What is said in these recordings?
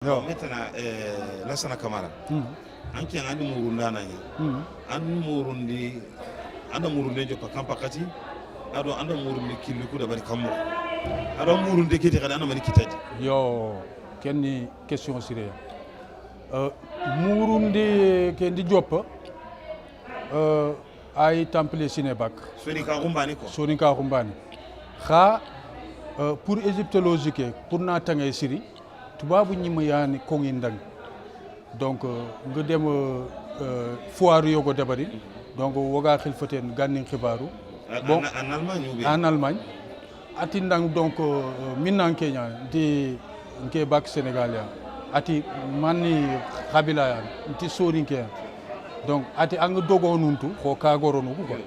No. Maintenant, Lassana Camara. Anki andi murunda na ye. Andi murundi, anda murundi jo pakampa kati. Ado anda murundi kiliku da bari kamo. Ado murundi kiti kada anda mari kitaji. Yo, kenni question siré. Murundi kendi jopa. Ay temple Sinebak. Sonika rumbani ko. Sonika rumbani. Kha pour égyptologique pour na tangay siri. Tubabu ñima yaani kongi ndang donc nga dem foire yogo dabari donc woga xilfaten ganni xibaru bon en Allemagne ou bien en Allemagne ati ndang donc minnan Kenya di nke bak Sénégal ya ati manni xabila ya nti sorinke donc ati ang dogo nuntu ko kagoro nuko quoi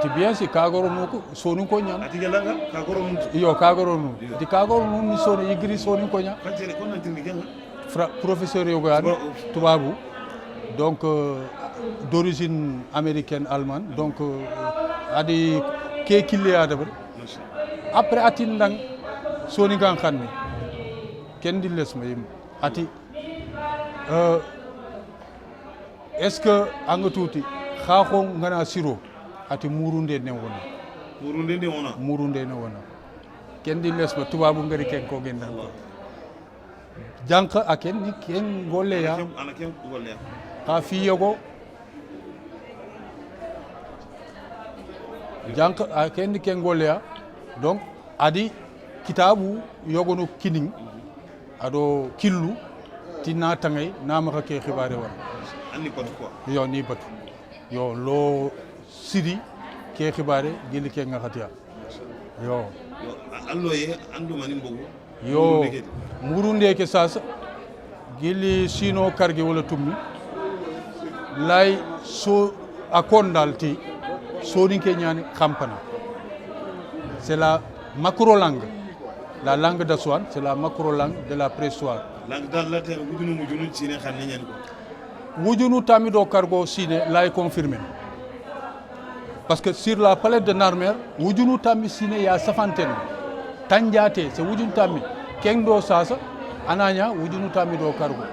ti bien si kagoro nuko sonu ko nyam ati galanga kagoro nuntu yo kagoro nu di kagoro nu ni sonu igri sonu ko nyam kanjere ko nan tingi kenga professeur yogan tubabu donc d'origine américaine allemande donc adi ke kille ya dabar après ati ndang soni gan xanni ken di les mayim ati est-ce que anga tuti xaxo ngana siro ati murunde ne wona murunde ne wona ken di les ba tubabu ngari ken ko gendal ko jank aken ni ken golle ya ana ken golle ya ha fi yogo jank aken ni ken golle ya donc adi kitabu yogo no kining ado killu tinna tangay namaka ke xibaare won anni pot quoi yo ni batu yo lo siri ke xibaare gili ke nga xatiya yo allo ye andu mani mbogu yo murunde ke sasa gili sino karge wala tummi lay so akondalti soni ke nyani kampana c'est la macro langue la langue d'Aswan c'est la macro langue de la préhistoire langue dal la ter wujunu mujunu sine xanne ñan ko wujunu tamido cargo sine lay confirmer parce que sur la palette de Narmer wujunu tami sine ya safanten tanjate c'est wujunu tami kengdo sasa ananya wujunu tami do cargo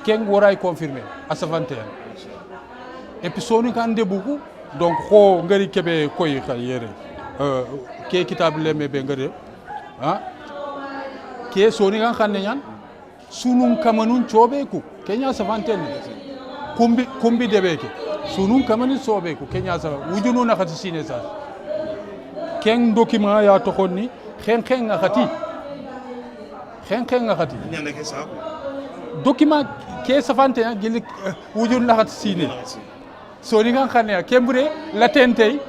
keng woray confirmer a safanten et puis soni kan debugu donc ko ngari kebe koy khayere ke kitab leme be ngare ha ke soni kan xanne ñan sunun kamanun chobe ku kenya safanten kumbi debeke sunun kamani sobe ku kenya sa wujunu na khati sine sa ken document ya to khonni khen nga khati ñande ke sa document ke safante ya gili wujunu na khati sine soni kan khane kembure latente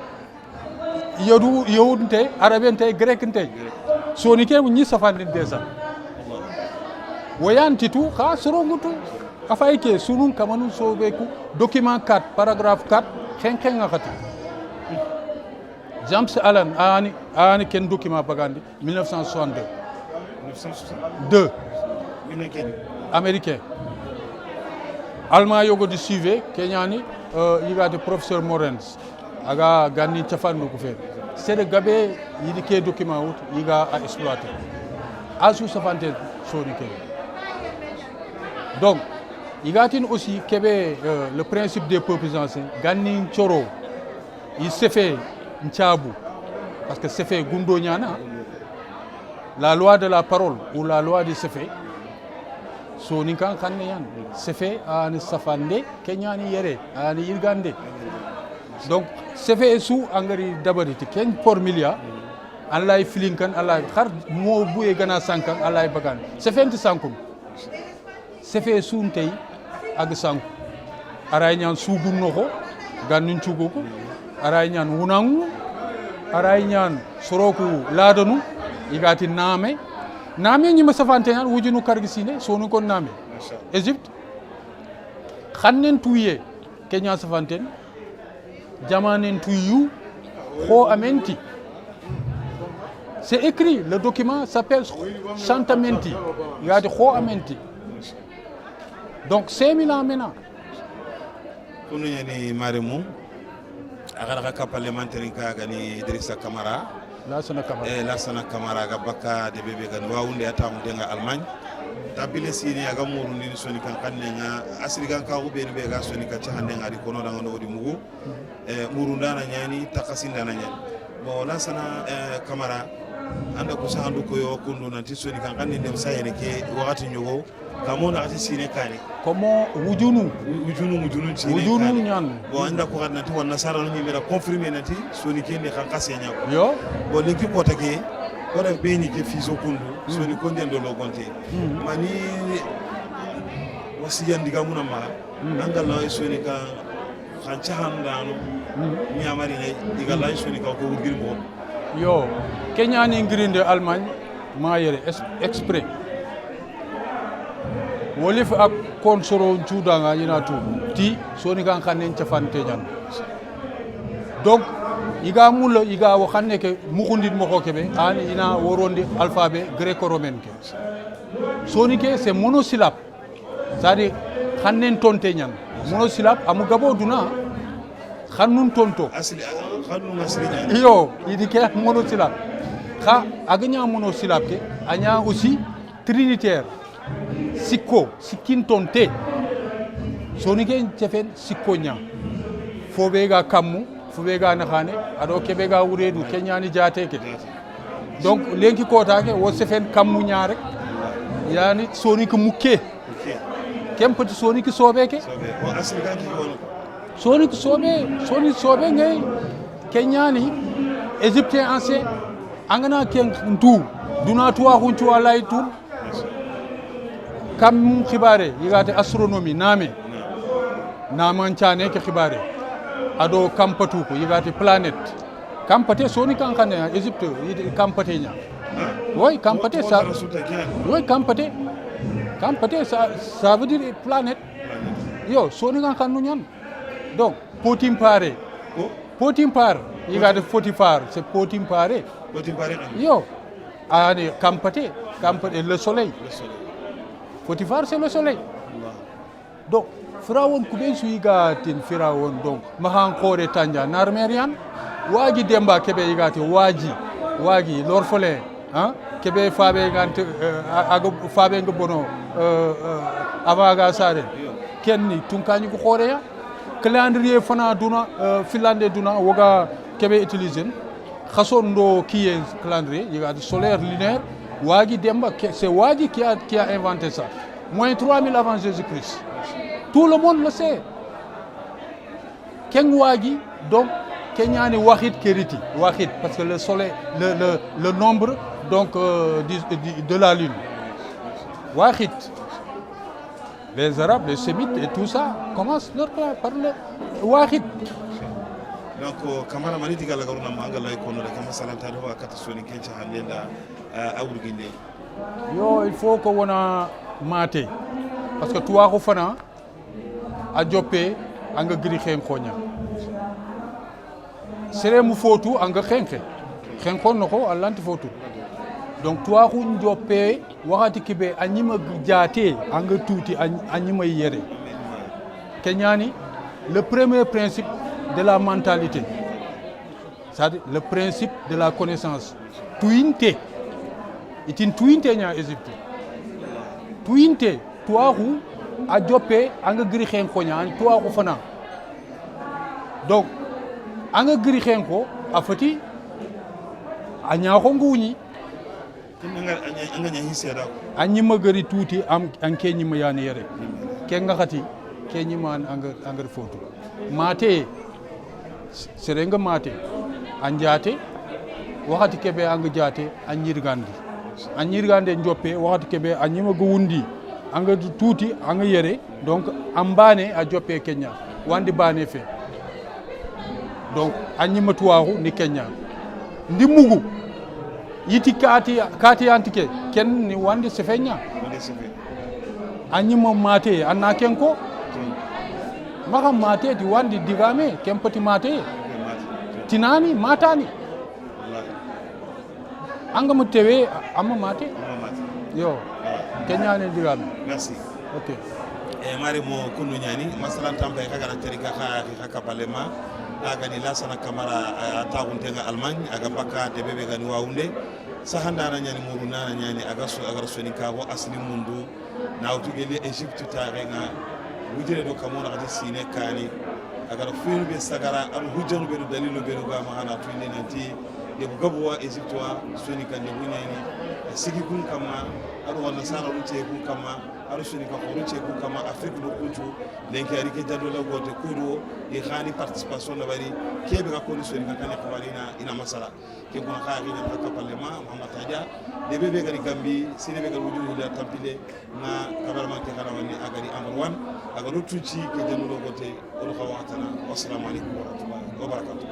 yodu yowunte arabente grecente soni ke ñi safante desa wayanti tu kha sorongutu afay ke sunun kamanu sobeku document 4 paragraphe 4 khen nga khati James Allen ani ken document bagandi 1962 2 américain allemand yogo di suivre kenyani yiga de professeur Morens aga ganni tiafandu ko fe c'est de gabe yidi ke document wut yiga a exploiter asu safante soni ke donc il y a aussi le principe des peuples anciens. Gani Choro, il s'est fait Nchabu, parce que c'est fait Gundo Nyana, la loi de la parole ou la loi du Sefe, Sonikan Kanyan, Sefe à Safande, Kenyani Yere, à Irgande. Donc, Sefe sous Angari Dabariti, Ken por milia, Allah Filinkan, Allah Hard Mobu et Gana Sankan, Allah Bagan. Sefe Sankum. Sefe Suntei. Ag sanku aray ñaan sugun noko gannin cugoko aray ñaan wunangu aray ñaan soroku ladanu igati name ñi ma safante ñaan wujunu kargisine sonu kon name Égypte xannen tuye kenya safanten jamanen tuyu ho amenti c'est écrit le document s'appelle chantamenti igati ho amenti. Donc 5000 ans maintenant. Kono yani maremu agara ka parlementaire ka gani Idrissa Camara Lassana Camara Lassana Camara ga baka de bebe gan wawunde atam de nga Allemagne tabile sini aga murundi ni soni kan kannenga asiri kan ka ube ni be ga soni ka chahandenga di kono danga no di mugu murunda na nyani takasinda na nyani bo la sana kamara anda ko sahandu ko yo kundu nanti soni kan kanne dem sayene ke wakati nyogo kamona ati sine kane comment wujunu sine wujunu nyan bo anda ko nanti wonna sara no mira confirmer nanti soni ke ne kan kasenya ko yo bo linki ko take ko da beni ke fiso kundu soni ko ndendo lo gonte mani wasi yandi gamuna ma anga la soni ka kan chahandano mi amari ne diga la soni ka ko wurgir mo yo Kenya ni ngirinde Allemagne ma yere exprès wolif ak konsoro njudanga ina tu ti soni kan kanen chafante nyan donc iga mulo iga wo xanne ke mukundit mo kebe ani ina worondi alphabet gréco-romain ke soni ke c'est monosyllabe c'est-à-dire xannen tonte nyan monosyllabe amu gabo duna xannun tonto asli xannu asli nyan yo idi ke monosyllabe xa aganya monosyllabe ke anya aussi trinitaire sikko sikkin tonte soni ke cefen sikko nya fobe ga kammu fobe ga nakhane ado kebe ga wuredu kenyani jate ke donc lenki kota ke wo sefen kammu nya rek yani soni ke mukke kem petit soni ke sobe ke o asli kan ki wono soni ke sobe ngay kenyani égyptien ancien angana ken ntu duna tuwa hunchu alay tur kam khibare yigate astronomie naman chane ke khibare ado kampatu ko yigate planète kampate soni kan kan Égypte kampate nya oui kampate ça oui kampate ça veut dire planète yo soni kan kan nyan donc potimpare yigate fotifar c'est potimpare yo ani kampate le soleil Potifar c'est le soleil. Donc Firawon kube suiga tin Firawon donc mahan kore tanja narmerian waji demba kebe igati waji l'orphelin hein kebe fabe gante fabe ngobono avaga sare kenni tunkani ko khore ya calendrier fana duna finlande duna woga kebe utiliser khason do kiye calendrier igati solaire lunaire Wagi Demba, c'est Wagi qui a inventé ça. Moins 3000 avant Jésus-Christ. Tout le monde le sait. Ken Wagi, donc, Kenyani Wahid Keriti. Wahid, parce que le soleil, le nombre donc, de la lune. Wahid. Les Arabes, les Sémites et tout ça commencent leur par le Wahid. donc kamara mani diga la garuna manga lay kono da kama salanta do wakati soni kencha handenda awurginde yo il faut que wona mate parce que toi ko fana a joppe anga giri xen xonya sere mu fotu anga xen xon ko allanti fotu donc toi ko joppe wakati kibe anyima jaate anga tuti anyima yere kenyani le premier principe de la mentalité, c'est-à-dire le principe de la connaissance. Tuinte, c'est une tuinte en Égypte. Tuinte, toi où a jopé, anga grichen konya, toi où fana. Donc, anga grichen ko, a fati, anya honguni. anga nya hisera Anyi magari tuti am anke nyi mayane yere. Kenga khati, kenyi man anga foto. Mate serenga mate anjate wakati kebe anga jate anyirgande njoppe wakati kebe anyima go wundi anga tuti anga yere donc ambane a joppe Kenya wandi bane fe donc anyima tuwahu ni Kenya ndi mugu yiti kati antike ken ni wandi sefenya anyima mate anna kenko maka mate di wandi digame kempati mate tinani matani anga mutewe amma mate yo Kenya ne digame merci ok mari mo kunu nyani masalan tambe kaga na terika ka balema aga ni lasana kamara ta guntenga Allemagne aga baka de bebe gani waunde sahandana nyani muru nana nyani agara soni kago asli mundu na utugele Egypte tarenga wujere do kamona kati sine kani agara fuyu be sagara al hujjanu be dalilu be ga ma ana tuinde nanti de gabwa Egypte wa soni kan de bunyani sigi kun kama ado wana sara ruche kun kama ado soni ka ruche kun kama Afrique do kutu lenki ari ke jado la gote kudo e khani participation la bari kebe ka ko soni ka kana kabarina ina masala ke kuna kha ina ka parlement Muhammad Taja de bebe gari gambi sine be gari wujudu da tampile na kabarma ke kana wani agari amr wan aga rutuci ke jado la gote ul khawatana wassalamu alaikum wa rahmatullahi wa barakatuh